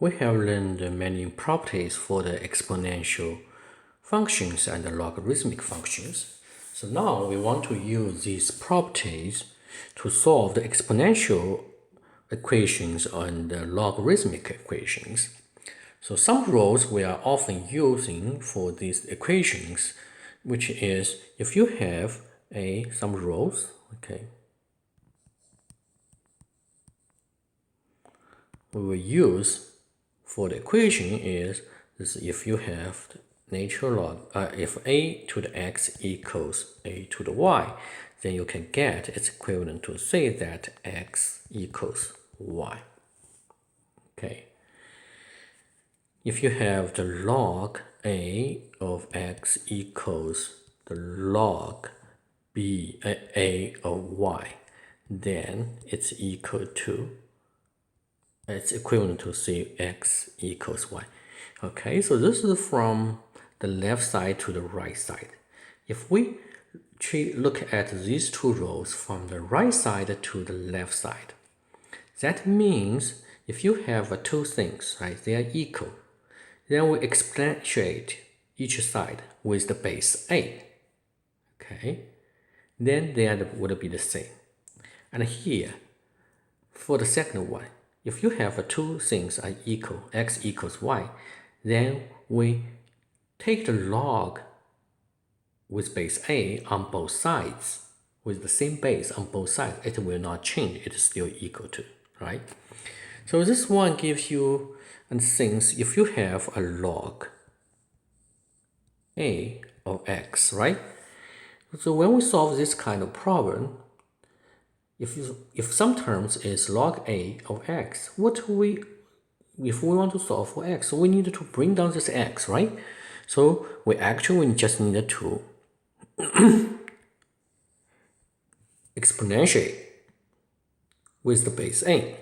We have learned many properties for the exponential functions and the logarithmic functions. So now we want to use these properties to solve the exponential equations and the logarithmic equations. So some rules we are often using for these equations, which is if you have some rules, okay, we will use for the equation is this: if you have natural log, if a to the x equals a to the y, then you can get it's equivalent to say that x equals y. Okay. If you have the log a of x equals the log b a of y, then it's equivalent to say x equals y. Okay, so this is from the left side to the right side. If we look at these two rows from the right side to the left side, that means if you have two things, right, they are equal, then we exponentiate each side with the base a. Okay, then they would be the same. And here, for the second one, if you have two things are equal, x equals y, then we take the log with base a on both sides, with the same base on both sides. It will not change, it is still equal to, right? So this one gives you, and since if you have a log a of x, right? So when we solve this kind of problem, if some terms is log a of x, if we want to solve for x, we need to bring down this x, right? So we actually just need to exponentiate with the base a.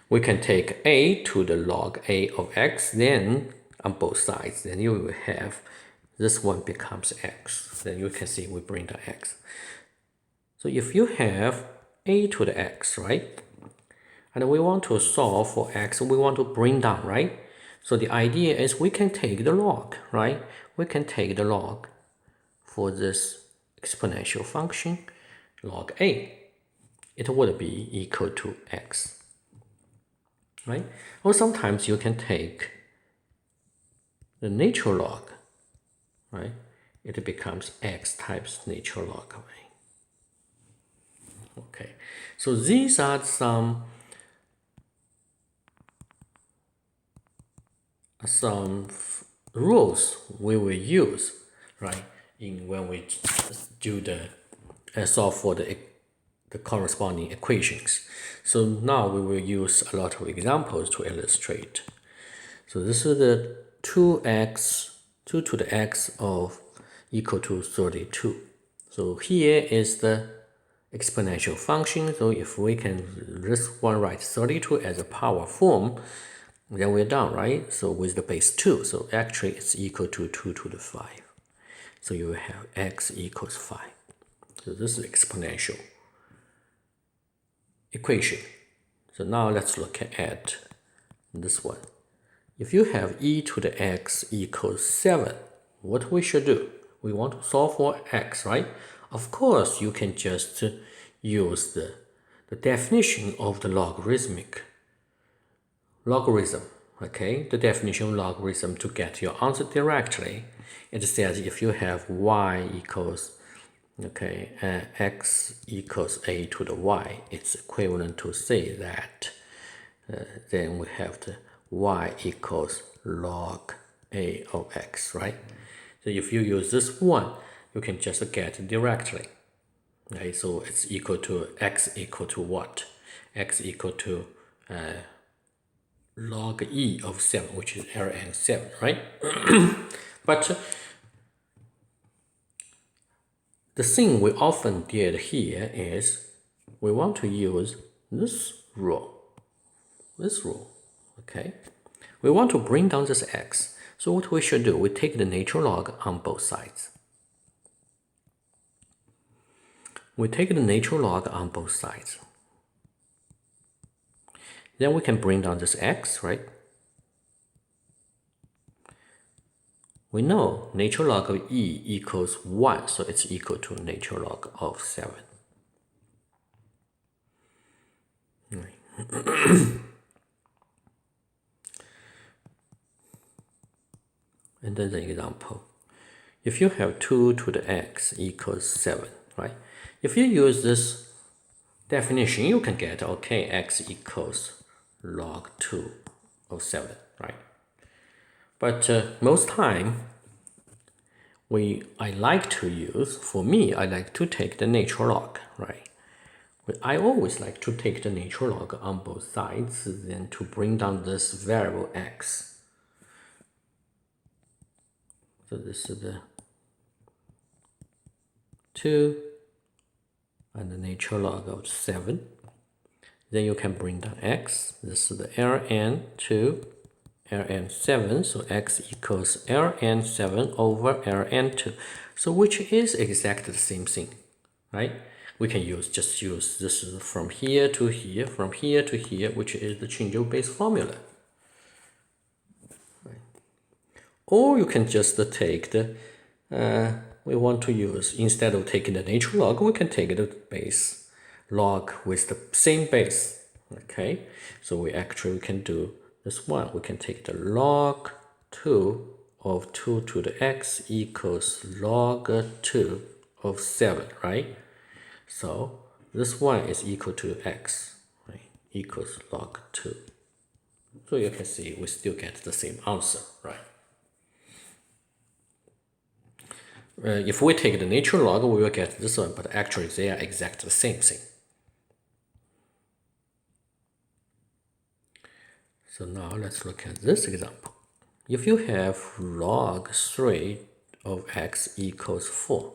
we can take a to the log a of x, then on both sides, then you will have this one becomes x. Then you can see we bring down x. So if you have a to the x, right, and we want to solve for x, we want to bring down, right? So the idea is we can take the log, right? We can take the log for this exponential function, log a. It would be equal to x, right? Or sometimes you can take the natural log, right? It becomes x times natural log of a. Okay, so these are some rules we will use, right, when we do the solve for the corresponding equations. So now we will use a lot of examples to illustrate. So this is the 2 to the x of equal to 32. So here is the exponential function. So if we can this one write 32 as a power form, then we're done, right? So with the base 2, so actually it's equal to 2 to the 5. So you will have x equals 5. So this is exponential equation. So now let's look at this one. If you have e to the x equals 7, what we should do? We want to solve for x, right? Of course, you can just use the definition of the logarithm, okay? The definition of logarithm to get your answer directly. It says if you have y equals, okay, x equals a to the y, it's equivalent to say that then we have the y equals log a of x, right? So if you use this one, you can just get it directly. Okay, so it's equal to x equal to what? X equal to log e of 7, which is Ln 7, right? But the thing we often did here is we want to use this rule, okay? We want to bring down this x. So what we should do, we take the natural log on both sides. Then we can bring down this x, right? We know natural log of e equals 1, so it's equal to natural log of 7. And then the example. If you have 2 to the x equals 7, right? If you use this definition, you can get, okay, x equals log 2 of 7, right? But most time, I like to use, for me, I like to take the natural log, right? I always like to take the natural log on both sides, then to bring down this variable x. So this is the 2 and the natural log of 7. Then you can bring down x. This is the ln 2, ln 7. So x equals ln 7 over ln 2. So which is exactly the same thing, right? We can just use this from here to here, from here to here, which is the changeable base formula. Right. Or you can just take the, we want to use, instead of taking the natural log, we can take the base log with the same base. Okay, so we actually can do this one. We can take the log 2 of 2 to the x equals log 2 of 7, right? So this one is equal to x, right? Equals log 2. So you can see we still get the same answer, right? If we take the natural log, we will get this one, but actually they are exactly the same thing. So now let's look at this example. If you have log 3 of x equals 4,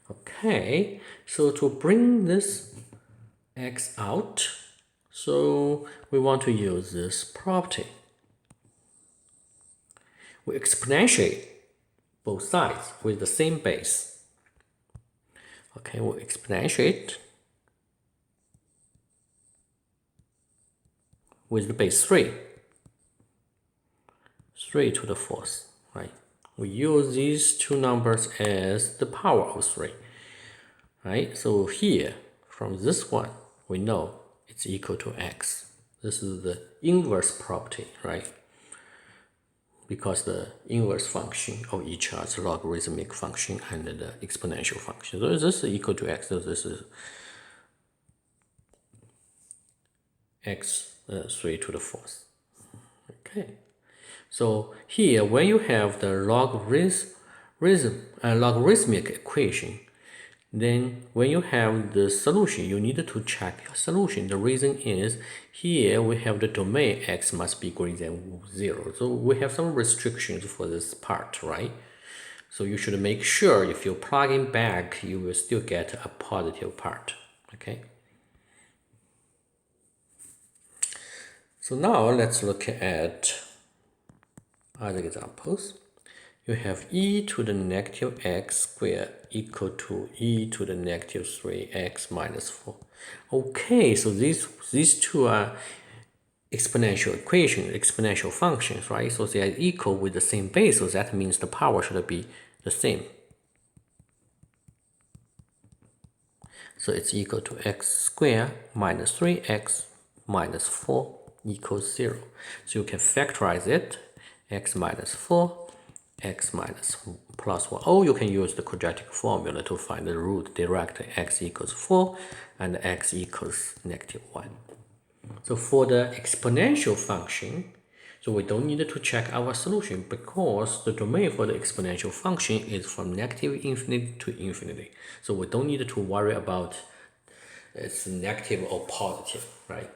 okay, so to bring this x out, so we want to use this property. We exponentiate both sides with the same base. Okay, we'll exponentiate with the base 3. 3 to the 4th, right? We use these two numbers as the power of 3, right? So here, from this one, we know it's equal to x. This is the inverse property, right? Because the inverse function of each are the logarithmic function and the exponential function. So this is equal to x, so this is x 3 to the 4th. Okay. So here, when you have the logarithmic equation, then when you have the solution, you need to check your solution. The reason is here we have the domain x must be greater than 0. So we have some restrictions for this part, right? So you should make sure if you plug in back, you will still get a positive part, okay? So now let's look at other examples. You have e to the negative x squared equal to e to the negative 3x minus 4. Okay, so these two are exponential equations, exponential functions, right? So they are equal with the same base, so that means the power should be the same. So it's equal to x squared minus 3x minus 4 equals 0. So you can factorize it, x minus 4, x minus plus 1. Or you can use the quadratic formula to find the root direct, x equals 4 and x equals negative 1. So for the exponential function, so we don't need to check our solution because the domain for the exponential function is from negative infinity to infinity. So we don't need to worry about it's negative or positive, right?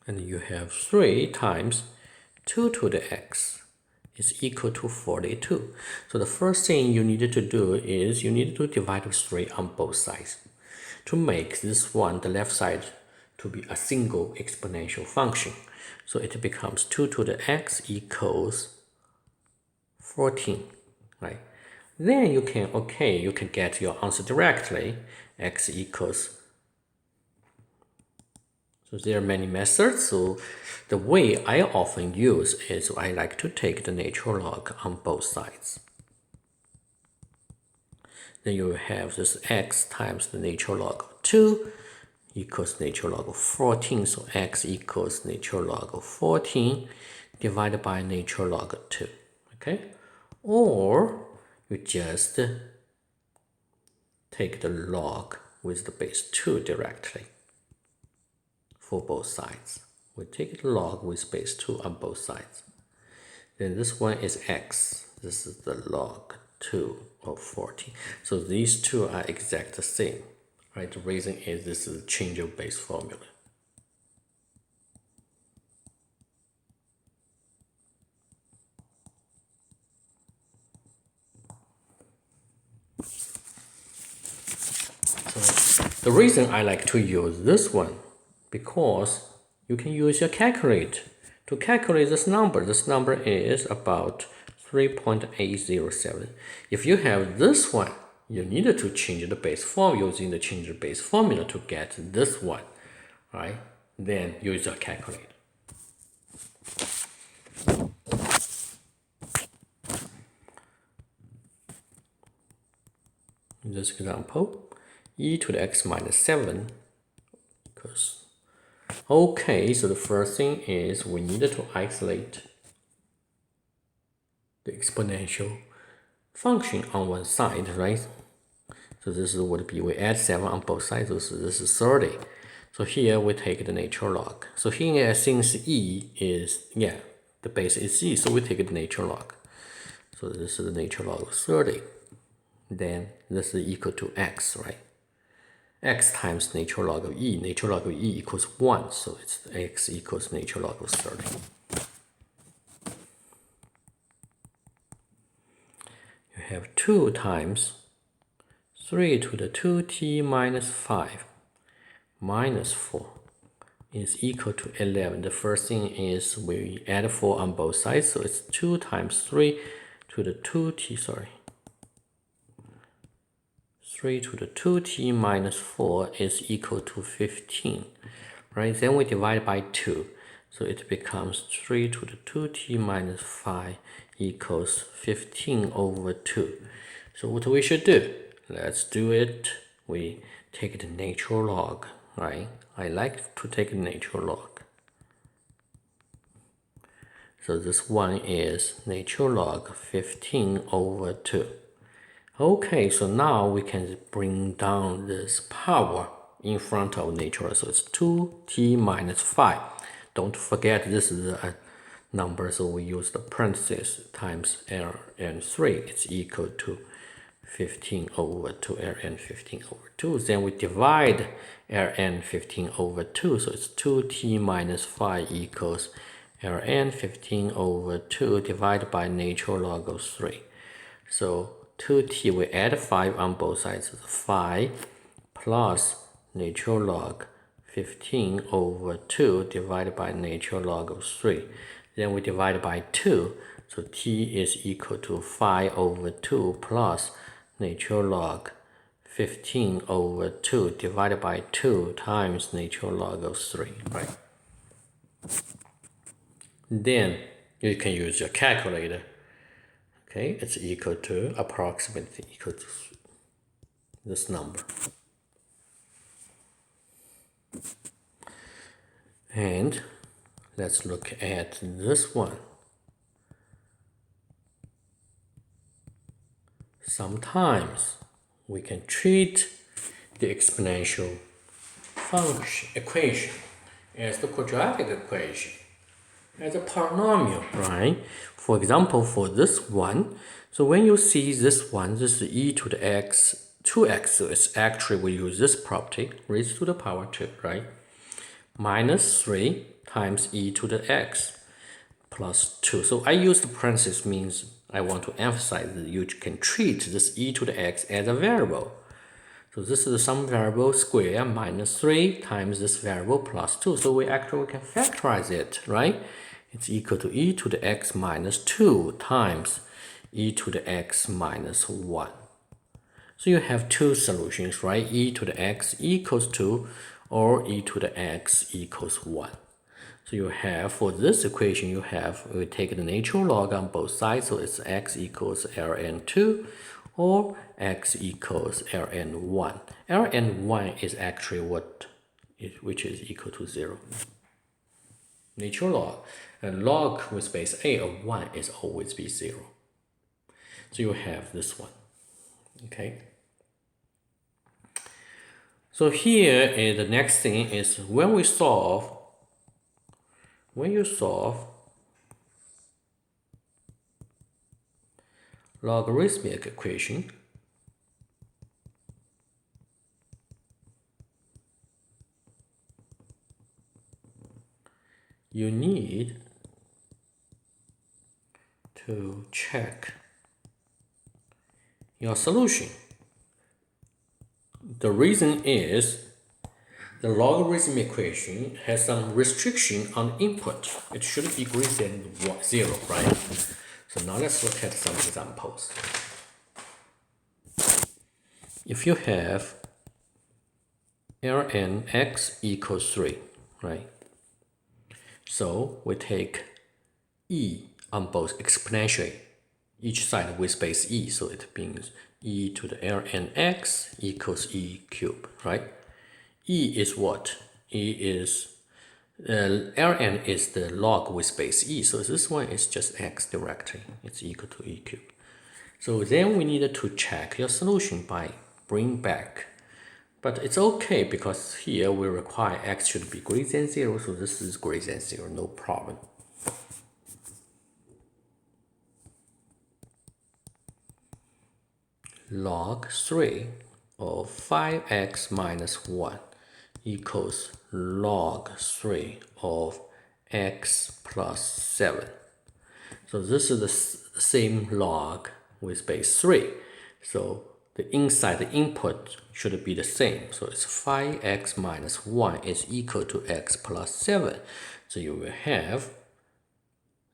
And you have 3 times 2 to the x is equal to 42. So the first thing you need to do is you need to divide 3 on both sides to make this one, the left side, to be a single exponential function. So it becomes 2 to the x equals 14, right? then you can get your answer directly. X equals. So there are many methods. So the way I often use is I like to take the natural log on both sides. Then you will have this x times the natural log of 2 equals natural log of 14. So x equals natural log of 14 divided by natural log of 2. Okay? Or you just take the log with the base 2 directly for both sides. We take the log with base 2 on both sides. Then this one is x. This is the log 2 of 14. So these two are exact the same. Right? The reason is this is a change of base formula. So the reason I like to use this one, because you can use your calculator to calculate this number. This number is about 3.807. If you have this one, you needed to change the base form using the change the base formula to get this one, right? Then use your calculator. In this example, e to the x minus 7 equals. Okay, so the first thing is we needed to isolate the exponential function on one side, right? So this would be, we add 7 on both sides, so this is 30. So here we take the natural log. So here, since e is, the base is e, so we take the natural log. So this is the natural log of 30. Then this is equal to x, right? X times natural log of e. Natural log of e equals 1, so it's x equals natural log of 30. You have 2 times 3 to the 2t minus 5 minus 4 is equal to 11. The first thing is we add 4 on both sides, so it's 2 times 3 to the 2t, 3 to the 2t minus 4 is equal to 15, right? Then we divide by 2, so it becomes 3 to the 2t minus 5 equals 15 over 2. So what we should do? Let's do it. We take the natural log, right? I like to take the natural log. So this one is natural log 15 over 2. Okay, so now we can bring down this power in front of natural. So it's 2t minus 5. Don't forget this is a number, so we use the parentheses times ln3. It's equal to 15 over 2, ln 15 over 2. Then we divide ln 15 over 2, so it's 2t minus 5 equals ln 15 over 2 divided by natural log of 3. So 2t, we add 5 on both sides, 5 plus natural log 15 over 2 divided by natural log of 3. Then we divide by 2, so t is equal to 5 over 2 plus natural log 15 over 2 divided by 2 times natural log of 3, right? Then you can use your calculator. Okay, it's equal to approximately equal to this number. And let's look at this one. Sometimes we can treat the exponential function equation as the quadratic equation, as a polynomial, right? For example, for this one, so when you see this one, this is e to the x 2x, so it's actually we use this property, raised to the power 2, right? Minus 3 times e to the x plus 2. So I use the parentheses, means I want to emphasize that you can treat this e to the x as a variable. So this is some variable square minus 3 times this variable plus 2. So we actually can factorize it, right? It's equal to e to the x minus 2 times e to the x minus 1. So you have two solutions, right? E to the x equals 2 or e to the x equals 1. So you have, for this equation, we take the natural log on both sides, so it's x equals ln2 or x equals ln1. ln1 is actually which is equal to 0. Natural log. And log with base a of 1 is always be 0. So you have this one. Okay. So here the next thing is when you solve logarithmic equation, you need to check your solution. The reason is the logarithm equation has some restriction on input. It should be greater than 0, right? So now let's look at some examples. If you have ln x equals 3, right? So we take e on both exponentially, each side with base e, so it means e to the ln x equals e cubed, right? E is what? Ln is the log with base e, so this one is just x directly. It's equal to e cubed. So then we need to check your solution by bring back. But it's okay because here we require x should be greater than 0, so this is greater than 0, no problem. Log 3 of 5x minus 1 equals log 3 of x plus 7. So this is the same log with base 3. So the inside, the input should be the same. So it's 5x minus 1 is equal to x plus 7. So you will have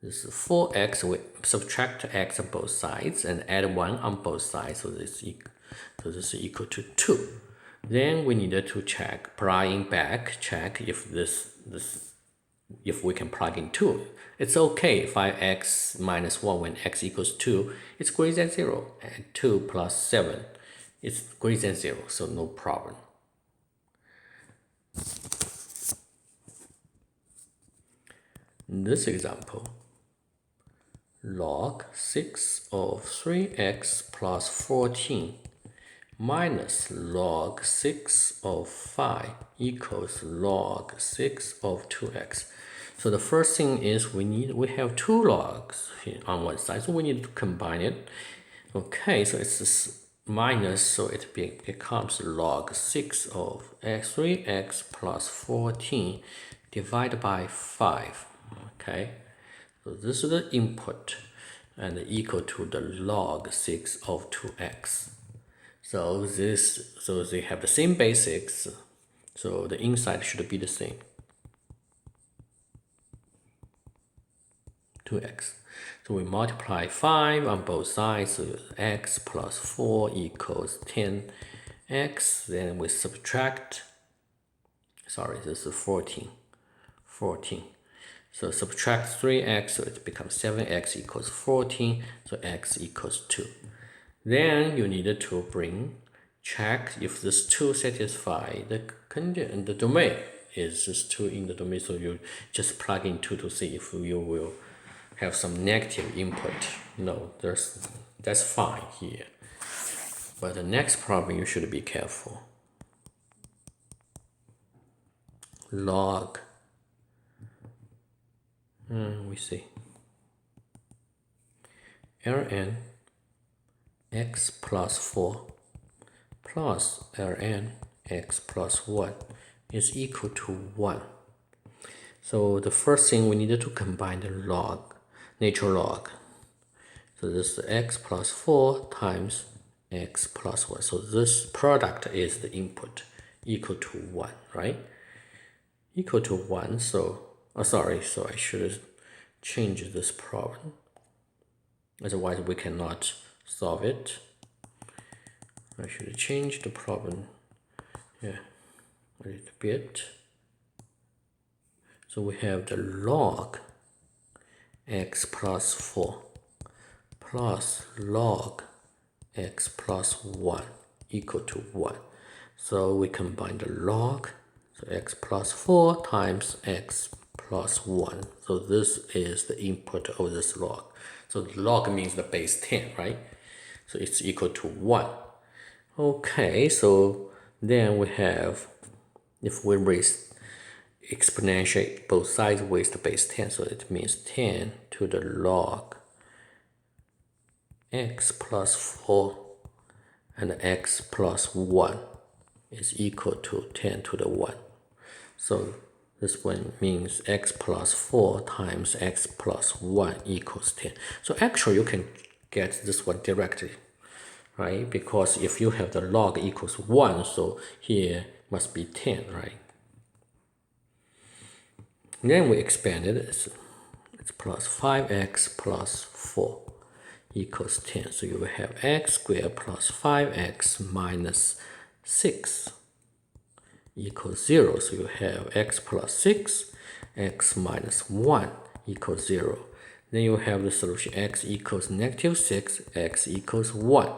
this is 4x, we subtract x on both sides and add 1 on both sides, so this is equal to 2. Then we needed to check, plugging back, check if if we can plug in 2. It's okay, 5x minus 1 when x equals 2, it's greater than 0, and 2 plus 7 is greater than 0, so no problem. In this example, log 6 of 3x plus 14 minus log 6 of 5 equals log 6 of 2x. So the first thing is we have two logs here on one side, so we need to combine it. Okay, so it's this minus, so it becomes log 6 of 3x plus 14 divided by 5. Okay. So this is the input and equal to the log 6 of 2x. So they have the same basics. So the inside should be the same. 2x. So we multiply 5 on both sides. So x plus 4 equals 10x. Then we subtract. Sorry, this is 14. So subtract 3x, so it becomes 7x equals 14, so x equals 2. Then you need to check if this 2 satisfy the condition, the domain is this 2 in the domain, so you just plug in 2 to see if you will have some negative input. No, that's fine here. But the next problem you should be careful. Log we see ln x plus 4 plus ln x plus 1 is equal to 1. So the first thing we needed to combine the log, natural log. So this is x plus 4 times x plus 1. So this product is the input equal to 1, right? Equal to 1, so sorry, so I should have changed this problem. Otherwise, we cannot solve it. I should change the problem, yeah, a little bit. So we have the log x plus 4 plus log x plus 1 equal to 1. So we combine the log, so x plus 4 times x plus 1. So this is the input of this log. So the log means the base 10, right? So it's equal to 1. Okay, so then we have, if we raise exponentiate both sides with the base 10, so it means 10 to the log x plus 4 and x plus 1 is equal to 10 to the 1. So this one means x plus 4 times x plus 1 equals 10. So actually you can get this one directly, right? Because if you have the log equals 1, so here must be 10, right? Then we expand it, it's plus 5x plus 4 equals 10. So you will have x squared plus 5x minus 6 equals 0. So you have x plus 6, x minus 1 equals 0. Then you have the solution x equals negative 6, x equals 1.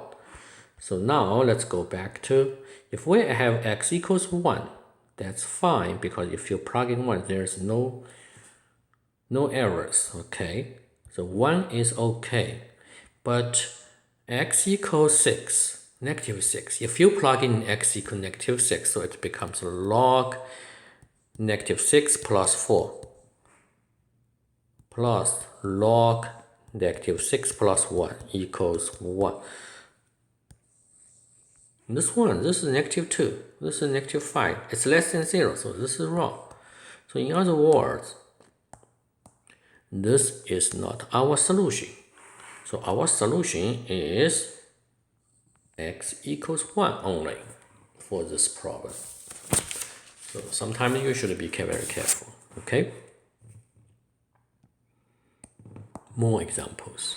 So now let's go back to, if we have x equals 1, that's fine, because if you plug in 1, there's no errors, okay? So 1 is okay. But x equals 6, negative 6. If you plug in x equals negative 6, so it becomes log negative 6 plus 4 plus log negative 6 plus 1 equals 1. This is negative 2. This is negative 5. It's less than 0, so this is wrong. So in other words, this is not our solution. So our solution is x equals 1 only for this problem. So sometimes you should be very careful, okay? More examples.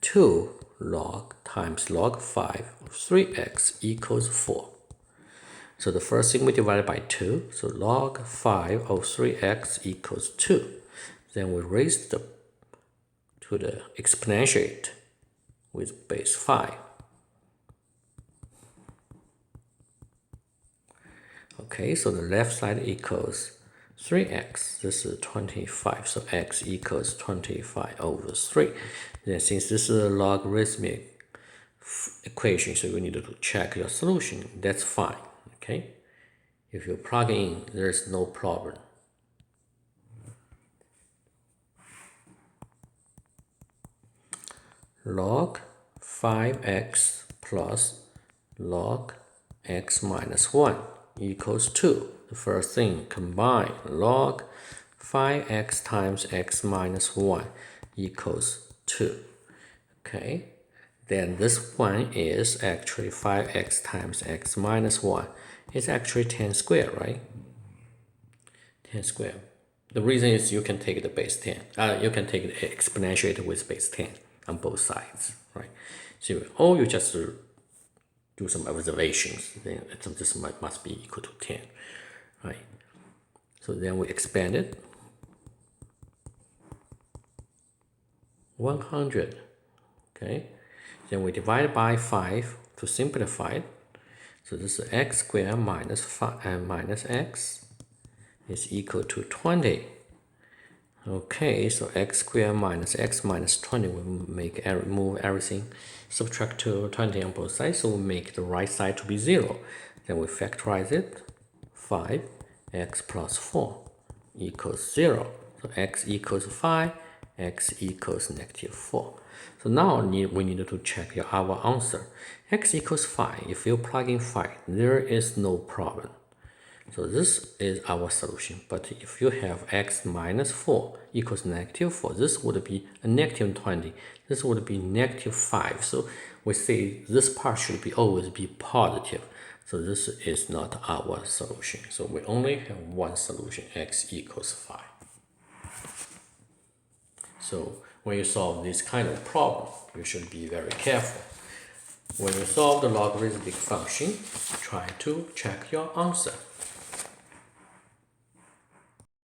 2 log times log 5 of 3x equals 4. So the first thing we divide by 2, so log 5 of 3x equals 2. Then we raise to the exponentiate with base 5. Okay, so the left side equals 3x. This is 25, so x equals 25 over 3. Then since this is a logarithmic equation, so you need to check your solution. That's fine, okay? If you plug in, there's no problem. Log 5x plus log x minus 1 equals 2. The first thing, combine log 5x times x minus 1 equals 2. Okay, then this one is actually 5x times x minus 1. It's actually 10 squared, right? 10 squared. The reason is you can take the base 10. You can take the exponentiate with base 10 on both sides, right? So, or you just do some observations. Then this must be equal to 10, right? So then we expand it. 100, okay? Then we divide by 5 to simplify it. So this is x squared minus 5 and minus x is equal to 20. Okay, so x squared minus x minus 20 will move everything, subtract to 20 on both sides, so we make the right side to be 0. Then we factorize it. 5x plus 4 equals 0. So x equals 5, x equals negative 4. So now we need to check our answer. X equals 5. If you plug in 5, there is no problem. So this is our solution. But if you have x minus 4 equals negative 4, this would be a negative 20. This would be negative 5. So we say this part should be always be positive. So this is not our solution. So we only have one solution, x equals 5. So when you solve this kind of problem, you should be very careful. When you solve the logarithmic function, try to check your answer.